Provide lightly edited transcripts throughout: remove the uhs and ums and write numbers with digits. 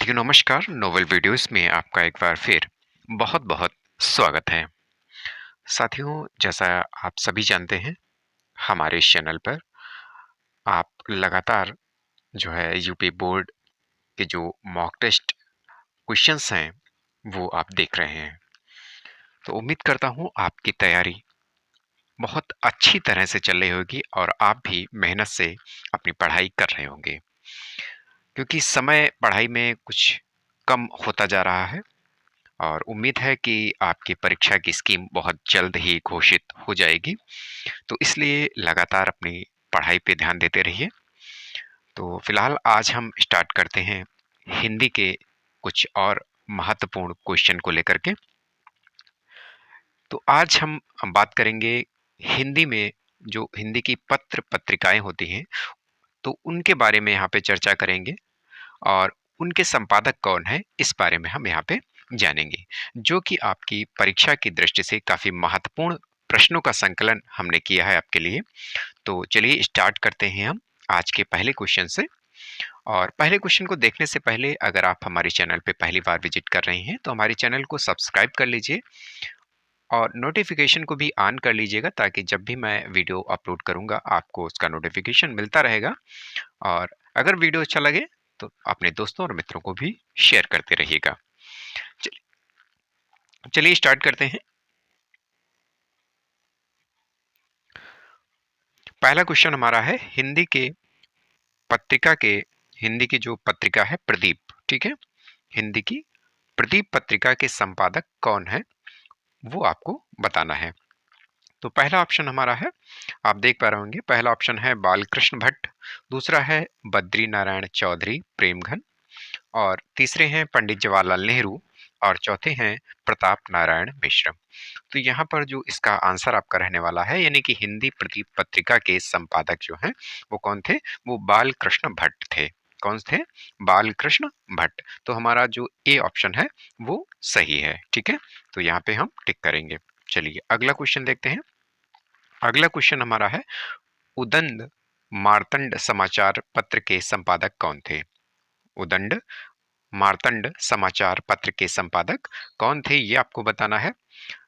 साथियों नमस्कार। Novel videos में आपका एक बार फिर बहुत बहुत स्वागत है। साथियों, जैसा आप सभी जानते हैं, हमारे इस चैनल पर आप लगातार जो है यूपी बोर्ड के जो मॉक टेस्ट क्वेश्चंस हैं वो आप देख रहे हैं। तो उम्मीद करता हूँ आपकी तैयारी बहुत अच्छी तरह से चल रही होगी और आप भी मेहनत से अपनी पढ़ाई कर रहे होंगे, क्योंकि समय पढ़ाई में कुछ कम होता जा रहा है और उम्मीद है कि आपकी परीक्षा की स्कीम बहुत जल्द ही घोषित हो जाएगी। तो इसलिए लगातार अपनी पढ़ाई पे ध्यान देते रहिए। तो फिलहाल आज हम स्टार्ट करते हैं हिंदी के कुछ और महत्वपूर्ण क्वेश्चन को लेकर के। तो आज हम बात करेंगे हिंदी में जो हिंदी की पत्र पत्रिकाएं होती हैं, तो उनके बारे में यहाँ पे चर्चा करेंगे और उनके संपादक कौन है इस बारे में हम यहाँ पे जानेंगे, जो कि आपकी परीक्षा की दृष्टि से काफी महत्वपूर्ण प्रश्नों का संकलन हमने किया है आपके लिए। तो चलिए स्टार्ट करते हैं हम आज के पहले क्वेश्चन से। और पहले क्वेश्चन को देखने से पहले अगर आप हमारे चैनल पे पहली बार विजिट कर रहे हैं तो हमारे चैनल को सब्सक्राइब कर लीजिए और नोटिफिकेशन को भी ऑन कर लीजिएगा, ताकि जब भी मैं वीडियो अपलोड करूंगा आपको उसका नोटिफिकेशन मिलता रहेगा। और अगर वीडियो अच्छा लगे तो अपने दोस्तों और मित्रों को भी शेयर करते रहिएगा। चलिए स्टार्ट करते हैं। पहला क्वेश्चन हमारा है हिंदी की जो पत्रिका है प्रदीप, ठीक है, हिंदी की प्रदीप पत्रिका के संपादक कौन है वो आपको बताना है। तो पहला ऑप्शन हमारा है, आप देख पा रहे होंगे, पहला ऑप्शन है बालकृष्ण भट्ट, दूसरा है बद्री नारायण चौधरी प्रेमघन, और तीसरे हैं पंडित जवाहरलाल नेहरू, और चौथे हैं प्रताप नारायण मिश्र। तो यहाँ पर जो इसका आंसर आपका रहने वाला है, यानी कि हिंदी प्रदीप पत्रिका के संपादक जो हैं वो कौन थे, वो बालकृष्ण भट्ट थे। कौन थे? बालकृष्ण भट्ट। तो हमारा जो ए ऑप्शन है वो सही है, ठीक है। तो यहाँ पे हम टिक करेंगे। चलिए अगला क्वेश्चन देखते हैं। अगला क्वेश्चन हमारा है, उदंड मार्तंड समाचार पत्र के संपादक कौन थे? उदंड मार्तंड समाचार पत्र के संपादक कौन थे ये आपको बताना है।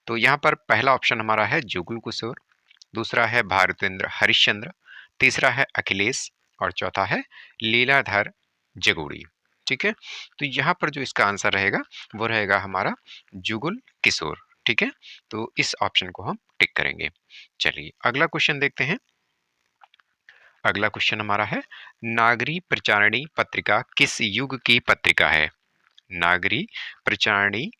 तो यहाँ पर पहला ऑप्शन हमारा है जुगुल किशोर, दूसरा है भारतेंद्र हरिश्चंद्र, तीसरा है अखिलेश, और चौथा है लीलाधर जगूड़ी, ठीक है। तो यहाँ पर जो इसका आंसर रहेगा वो रहेगा हमारा जुगुल किशोर, ठीक है। तो इस ऑप्शन को हम टिक करेंगे। चलिए अगला क्वेश्चन देखते हैं। अगला क्वेश्चन हमारा है, नागरी प्रचारणी पत्रिका किस युग की पत्रिका है? नागरी प्रचारणी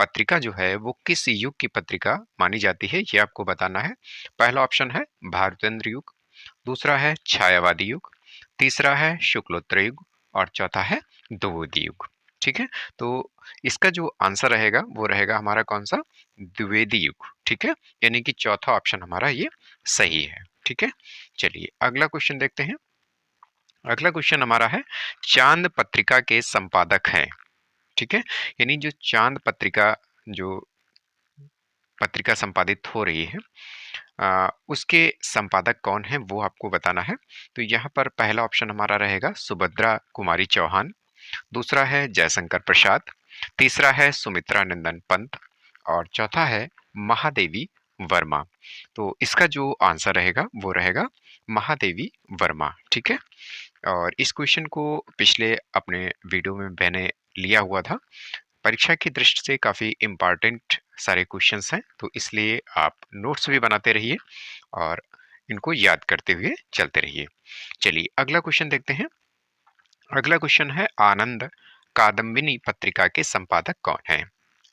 पत्रिका जो है वो किस युग की पत्रिका मानी जाती है ये आपको बताना है। पहला ऑप्शन है भारतेंद्र युग, दूसरा है छायावादी युग, तीसरा है शुक्लोत्तर युग, और चौथा है द्विवेदी युग, ठीक है। तो इसका जो आंसर रहेगा वो रहेगा हमारा कौन सा? द्विवेदी युग, ठीक है। यानी कि चौथा ऑप्शन हमारा ये सही है, ठीक है। चलिए अगला क्वेश्चन देखते हैं। अगला क्वेश्चन हमारा है, चांद पत्रिका के संपादक हैं, ठीक है। यानी जो चांद पत्रिका जो पत्रिका संपादित हो रही है उसके संपादक कौन है वो आपको बताना है। तो यहाँ पर पहला ऑप्शन हमारा रहेगा सुभद्रा कुमारी चौहान, दूसरा है जयशंकर प्रसाद, तीसरा है सुमित्रा नंदन पंत, और चौथा है महादेवी वर्मा। तो इसका जो आंसर रहेगा वो रहेगा महादेवी वर्मा, ठीक है। और इस क्वेश्चन को पिछले अपने वीडियो में मैंने लिया हुआ था। परीक्षा की दृष्टि से काफ़ी इम्पॉर्टेंट सारे क्वेश्चंस हैं, तो इसलिए आप नोट्स भी बनाते रहिए और इनको याद करते हुए चलते रहिए। चलिए अगला क्वेश्चन देखते हैं। अगला क्वेश्चन है, आनंद कादम्बिनी पत्रिका के संपादक कौन है?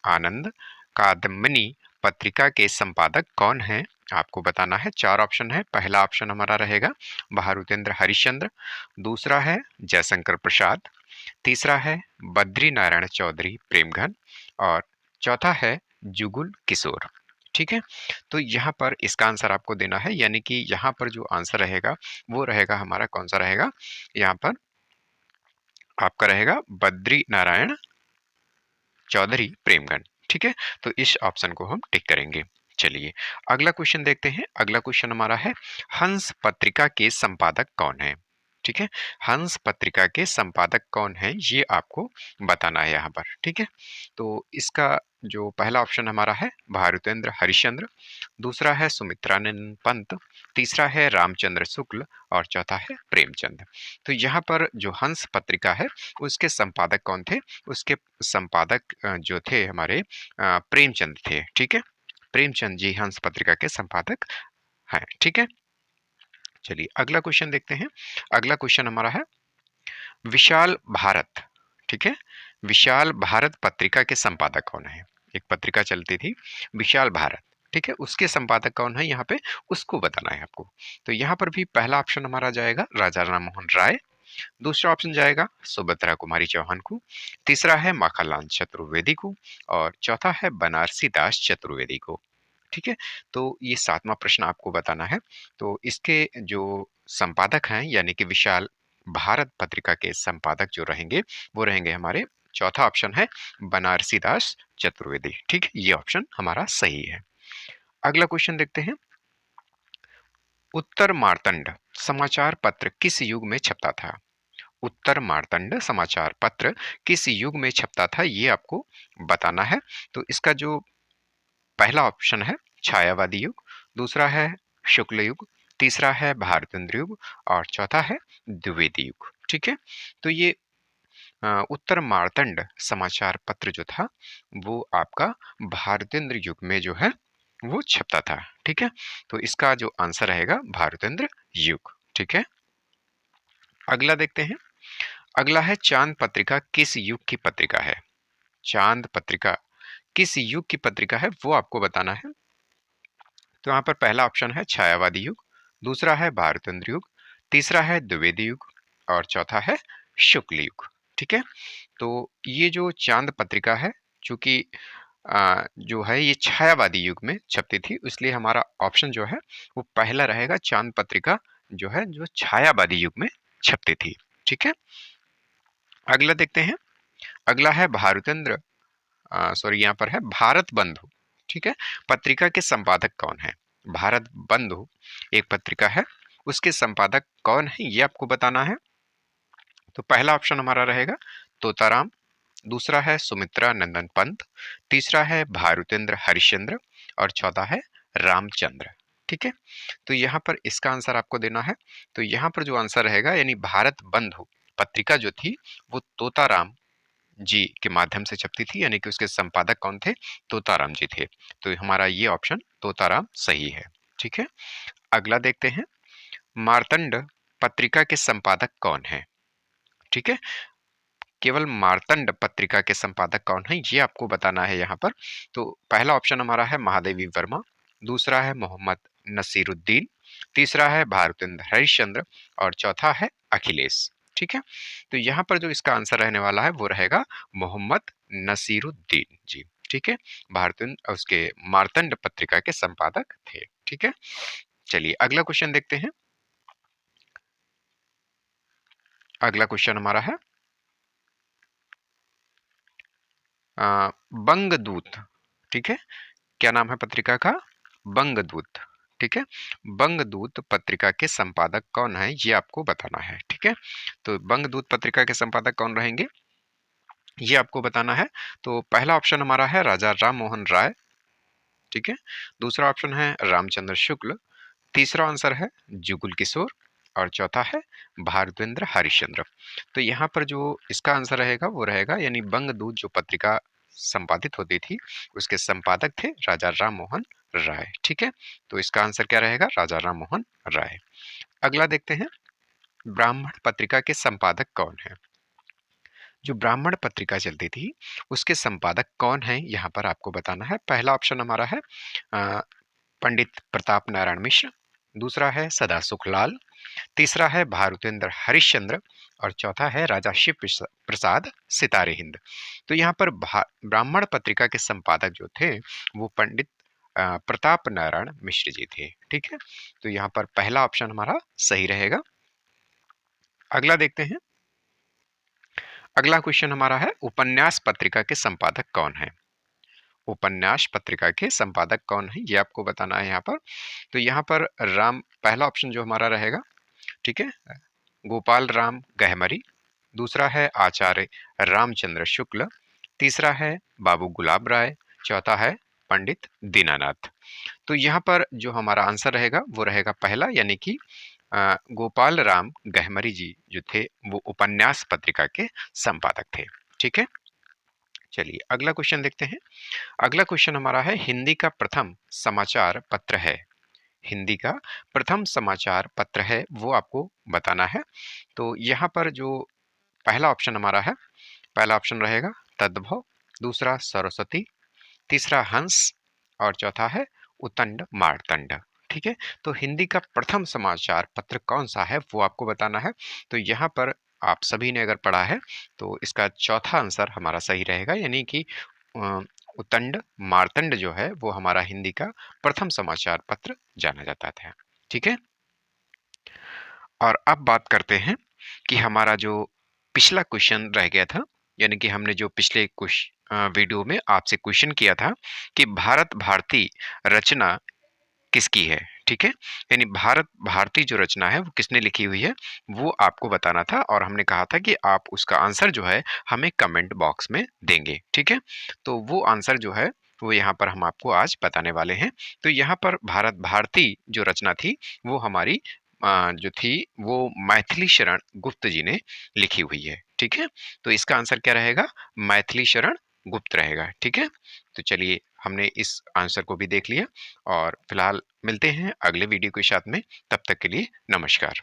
आनंद कादम्बिनी पत्रिका के संपादक कौन है आपको बताना है। चार ऑप्शन है। पहला ऑप्शन हमारा रहेगा भारतेंद्र हरिश्चंद्र, दूसरा है जयशंकर प्रसाद, तीसरा है बद्री नारायण चौधरी प्रेमघन, और चौथा है जुगुल किशोर, ठीक है। तो यहाँ पर इसका आंसर आपको देना है, यानी कि यहाँ पर जो आंसर रहेगा वो रहेगा हमारा कौन सा रहेगा, यहाँ पर आपका रहेगा बद्री नारायण चौधरी प्रेमगन, ठीक है। तो इस ऑप्शन को हम टिक करेंगे। चलिए अगला क्वेश्चन देखते हैं। अगला क्वेश्चन हमारा है, हंस पत्रिका के संपादक कौन है? ठीक है, हंस पत्रिका के संपादक कौन है ये आपको बताना है यहाँ पर। ठीक है, तो इसका जो पहला ऑप्शन हमारा है भारतेंद्र हरिश्चंद्र, दूसरा है सुमित्रानंद पंत, तीसरा है रामचंद्र शुक्ल और चौथा है प्रेमचंद। तो यहाँ पर जो हंस पत्रिका है उसके संपादक कौन थे? उसके संपादक जो थे हमारे प्रेमचंद थे। ठीक है, प्रेमचंद जी हंस पत्रिका के संपादक हैं। ठीक है, चलिए अगला क्वेश्चन देखते हैं। अगला क्वेश्चन हमारा है विशाल भारत। ठीक है, विशाल भारत पत्रिका के संपादक कौन है? एक पत्रिका चलती थी विशाल भारत, ठीक है, उसके संपादक कौन है यहाँ पे उसको बताना है आपको। तो यहाँ पर भी पहला ऑप्शन हमारा जाएगा राजा राम मोहन राय, दूसरा ऑप्शन जाएगा सुभद्रा कुमारी चौहान को, तीसरा है माखनलाल चतुर्वेदी को और चौथा है बनारसी दास चतुर्वेदी को। ठीक है, तो ये सातवां प्रश्न आपको बताना है। तो इसके जो संपादक हैं यानी कि विशाल भारत पत्रिका के संपादक जो रहेंगे वो रहेंगे हमारे, चौथा ऑप्शन है बनारसी दास चतुर्वेदी। ठीक है, ये ऑप्शन हमारा सही है। अगला क्वेश्चन देखते हैं, उत्तर मार्तंड समाचार पत्र किस युग में छपता था? उत्तर मार्तंड समाचार पत्र किस युग में छपता था ये आपको बताना है। तो इसका जो पहला ऑप्शन है छायावादी युग, दूसरा है शुक्ल युग, तीसरा है भारतेंद्र युग और चौथा है द्विवेदी युग। ठीक है, तो ये उत्तर मार्तंड समाचार पत्र जो था वो आपका भारतेंद्र युग में जो है वो छपता था। ठीक है, तो इसका जो आंसर रहेगा भारतेंद्र युग। ठीक है, अगला देखते हैं। अगला है चांद पत्रिका किस युग की पत्रिका है? चांद पत्रिका किस युग की पत्रिका है वो आपको बताना है। तो यहाँ पर पहला ऑप्शन है छायावादी युग, दूसरा है भारतेंद्र युग, तीसरा है द्विवेदी युग और चौथा है शुक्ल युग। ठीक है, तो ये जो चांद पत्रिका है चूंकि जो है ये छायावादी युग में छपती थी इसलिए हमारा ऑप्शन जो है वो पहला रहेगा, चांद पत्रिका जो है जो छायावादी युग में छपती थी। ठीक है, अगला देखते हैं। अगला है भारतेंद्र सॉरी यहाँ पर है भारत बंधु। ठीक है, पत्रिका के संपादक कौन है? भारत बंधु एक पत्रिका है, उसके संपादक कौन है ये आपको बताना है। तो पहला ऑप्शन हमारा रहेगा तोताराम, दूसरा है सुमित्रा नंदन पंत, तीसरा है भारतेंद्र हरिश्चंद्र और चौथा है रामचंद्र। ठीक है, तो यहाँ पर इसका आंसर आपको देना है। तो यहाँ पर जो आंसर रहेगा यानी भारत बंधु पत्रिका जो थी वो तोताराम जी के माध्यम से छपती थी, यानी कि उसके संपादक कौन थे? तोताराम जी थे। तो हमारा ये ऑप्शन तोताराम सही है। ठीक है, अगला देखते हैं, मार्तंड पत्रिका के संपादक कौन है? ठीक है, केवल मार्तंड पत्रिका के संपादक कौन है ये आपको बताना है यहाँ पर। तो पहला ऑप्शन हमारा है महादेवी वर्मा, दूसरा है मोहम्मद नसीरुद्दीन, तीसरा है भारतेंद्र हरिश्चंद्र और चौथा है अखिलेश। ठीक है, तो यहाँ पर जो इसका आंसर रहने वाला है वो रहेगा मोहम्मद नसीरुद्दीन जी। ठीक है, भारतेंद्र उसके मार्तंड पत्रिका के संपादक थे। ठीक है, चलिए अगला क्वेश्चन देखते हैं। अगला क्वेश्चन हमारा है बंगदूत। ठीक है, क्या नाम है पत्रिका का? बंगदूत। ठीक है, बंगदूत पत्रिका के संपादक कौन है ये आपको बताना है। ठीक है, तो बंगदूत पत्रिका के संपादक कौन रहेंगे ये आपको बताना है। तो पहला ऑप्शन हमारा है राजा राम मोहन राय, ठीक है, दूसरा ऑप्शन है रामचंद्र शुक्ल, तीसरा आंसर है जुगुल किशोर और चौथा है भारतेंद्र हरिश्चंद्र। तो यहाँ पर जो इसका आंसर रहेगा वो रहेगा यानी बंगदूत जो पत्रिका संपादित होती थी उसके संपादक थे राजा राम मोहन राय। ठीक है, तो इसका आंसर क्या रहेगा? राजा राम मोहन राय। अगला देखते हैं, ब्राह्मण पत्रिका के संपादक कौन है? जो ब्राह्मण पत्रिका चलती थी उसके संपादक कौन है यहाँ पर आपको बताना है। पहला ऑप्शन हमारा है पंडित प्रताप नारायण मिश्र, दूसरा है सदा सुखलाल, तीसरा है भारतेंद्र हरिश्चंद्र और चौथा है राजा शिव प्रसाद सितारे हिंद। तो यहाँ पर ब्राह्मण पत्रिका के संपादक जो थे वो पंडित प्रताप नारायण मिश्र जी थे। ठीक है, तो यहाँ पर पहला ऑप्शन हमारा सही रहेगा। अगला देखते हैं। अगला क्वेश्चन हमारा है उपन्यास पत्रिका के संपादक कौन है? उपन्यास पत्रिका के संपादक कौन है ये आपको बताना है यहाँ पर। तो यहाँ पर राम पहला ऑप्शन जो हमारा रहेगा, ठीक है, गोपाल राम गहमरी, दूसरा है आचार्य रामचंद्र शुक्ल, तीसरा है बाबू गुलाब राय, चौथा है पंडित दीनानाथ। तो यहाँ पर जो हमारा आंसर रहेगा वो रहेगा पहला, यानी कि गोपाल राम गहमरी जी जो थे वो उपन्यास पत्रिका के संपादक थे। ठीक है, चलिए अगला क्वेश्चन देखते हैं। अगला क्वेश्चन हमारा है, हिंदी का प्रथम समाचार पत्र है, हिंदी का प्रथम समाचार पत्र है वो आपको बताना है। तो यहाँ पर जो पहला ऑप्शन हमारा है, पहला ऑप्शन रहेगा तद्भव, दूसरा सरस्वती, तीसरा हंस और चौथा है उतंड मार्तंड। ठीक है, तो हिंदी का प्रथम समाचार पत्र कौन सा है वो आपको बताना है। तो यहाँ पर आप सभी ने अगर पढ़ा है तो इसका चौथा आंसर हमारा सही रहेगा, यानी कि उतंड मार्तंड जो है वो हमारा हिंदी का प्रथम समाचार पत्र जाना जाता था। ठीक है, और अब बात करते हैं कि हमारा जो पिछला क्वेश्चन रह गया था, यानी कि हमने जो पिछले कुछ वीडियो में आपसे क्वेश्चन किया था कि भारत भारती रचना किसकी है। ठीक है, यानी भारत भारती जो रचना है वो किसने लिखी हुई है वो आपको बताना था, और हमने कहा था कि आप उसका आंसर जो है हमें कमेंट बॉक्स में देंगे। ठीक है, तो वो आंसर जो है वो यहाँ पर हम आपको आज बताने वाले हैं। तो यहाँ पर भारत भारती जो रचना थी वो हमारी जो थी वो मैथिली शरण गुप्त जी ने लिखी हुई है। ठीक है, तो इसका आंसर क्या रहेगा, मैथिली शरण गुप्त रहेगा। ठीक है, तो चलिए हमने इस आंसर को भी देख लिया, और फिलहाल मिलते हैं अगले वीडियो के साथ में। तब तक के लिए नमस्कार।